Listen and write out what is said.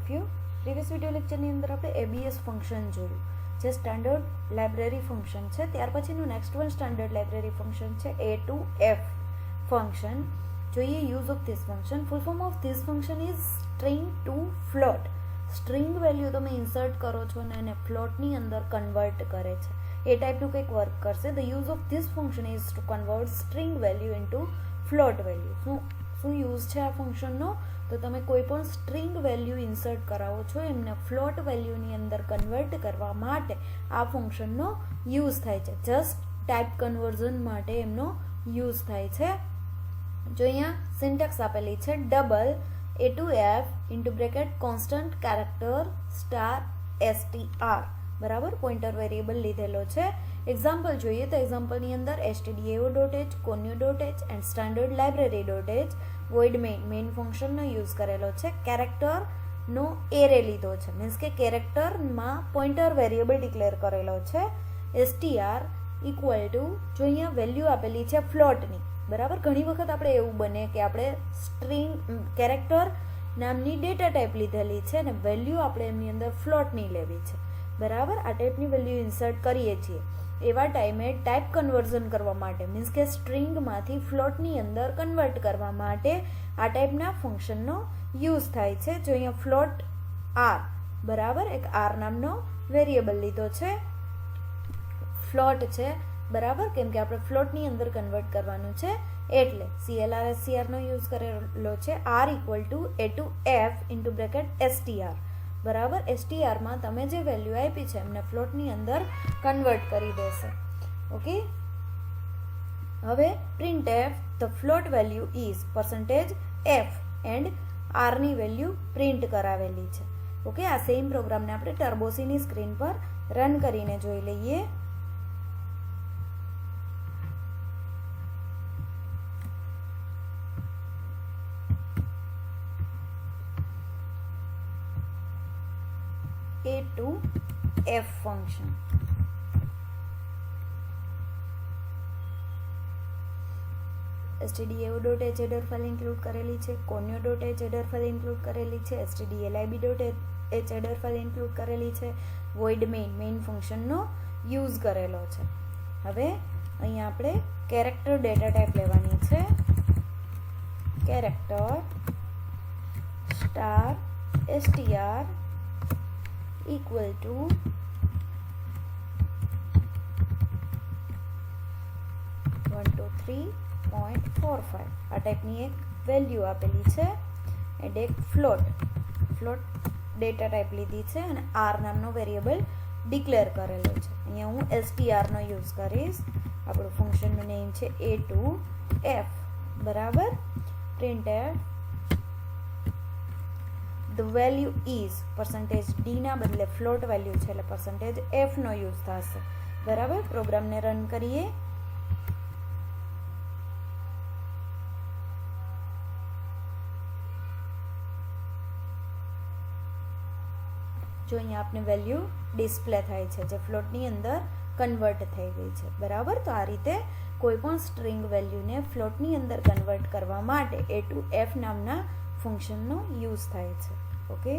Of you. Previous video લેક્ચરની અંદર આપણે ABS function જોયું, જે સ્ટાન્ડર્ડ લાઇબ્રેરી ફંક્શન છે. ત્યાર પછીનું next one standard library function છે A to F ફંક્શન. જોઈએ use of this function. Full form of this function is string to float. String value તમે ઇન્સર્ટ કરો છો અને એને ફ્લોટની અંદર કન્વર્ટ કરે છે. એ ટાઈપનું કંઈક વર્ક કરશે. The use of this function is two convert string value into float value. શું યુઝ છે આ ફંક્શનનો? તો તમે કોઈ પણ સ્ટ્રિંગ વેલ્યુ ઇન્સર્ટ કરાવો છો એમને ફ્લોટ વેલ્યુની અંદર કન્વર્ટ કરવા માટે આ ફંક્શનનો યુઝ થાય છે. જસ્ટ ટાઈપ કન્વર્ઝન માટે એમનો યુઝ થાય છે. જો અહીંયા સિન્ટેક્સ આપેલી છે double A to F into bracket constant character star STR, બરાબર, પોઇન્ટર વેરિયેબલ લીધેલો છે. એક્ઝામ્પલ જોઈએ તો એક્ઝામ્પલની અંદર stdio.h, conio.h એન્ડ સ્ટાન્ડર્ડ લાઇબ્રેરી.h વોઇડ મેઇન ફંક્શનનો યુઝ કરેલો છે. કેરેક્ટરનો એરે લીધો છે, મીન્સ કે કેરેક્ટરમાં પોઇન્ટર વેરિયેબલ ડિક્લેર કરેલો છે. STR ઇક્વલ ટુ, જો અહીંયા વેલ્યુ આપેલી છે ફ્લોટની, બરાબર. ઘણી વખત આપણે એવું બને કે આપણે સ્ટ્રિંગ કેરેક્ટર નામની ડેટા ટાઈપ લીધેલી છે અને વેલ્યુ આપણે એમની અંદર ફ્લોટની લેવી છે, બરાબર. આ ટાઈપની વેલ્યુ ઇન્સર્ટ કરીએ છીએ. એવા ટાઈમે ટાઈપ કન્વર્ઝન કરવા માટે, મીન્સ કે સ્ટ્રિંગમાંથી ફ્લોટની અંદર કન્વર્ટ કરવા માટે આ ટાઈપના ફંક્શનનો યુઝ થાય છે. જો અહીંયા ફ્લોટ R, બરાબર, એક R નામનો વેરિયેબલ લીધો છે, ફ્લોટ છે, બરાબર, કેમ કે આપણે ફ્લોટની અંદર કન્વર્ટ કરવાનું છે એટલે CLR SCR નો યુઝ કરેલો છે. R equal to A to F into bracket STR, બરાબર. STR માં તમે જે વેલ્યુ આપી છે એમને ફ્લોટની અંદર કન્વર્ટ કરી દેશે. ઓકે. હવે printf the float value is %f and R ની વેલ્યુ પ્રિન્ટ કરાવેલી છે. ઓકે. આ સેમ પ્રોગ્રામને આપણે ટર્બોસીની સ્ક્રીન પર રન કરીને જોઈ લઈએ. A to F function. stdio.h header file include કરેલી છે, conio.h header file include કરેલી છે, stdlib.h header file include કરેલી છે, void main ફંક્શનનો યુઝ કરેલો છે. હવે અહીંયા આપણે કેરેક્ટર ડેટા ટાઈપ લેવાની છે. Character star STR equal to .45 આ ટાઈપની એક વેલ્યુ આપેલી છે એન્ડ એક ફ્લોટ ડેટા ટાઈપ લીધી છે અને R નામનો વેરિયેબલ ડિક્લેર કરેલો છે. અહીંયા હું STR નો યુઝ કરીશ. આપણું ફંક્શનનું નેમ છે A to F, બરાબર. printf the value is %d ના બદલે ફ્લોટ વેલ્યુ છે એટલે %f નો યુઝ થશે, બરાબર. પ્રોગ્રામને રન કરીએ. જો અહીંયા આપને વેલ્યુ ડિસ્પ્લે થાય છે જે ફ્લોટની અંદર કન્વર્ટ થઈ ગઈ છે, બરાબર. તો આ રીતે કોઈ પણ સ્ટ્રિંગ વેલ્યુને ફ્લોટની અંદર કન્વર્ટ કરવા માટે A to F નામના ફંક્શનનો યુઝ થાય છે. ઓકે.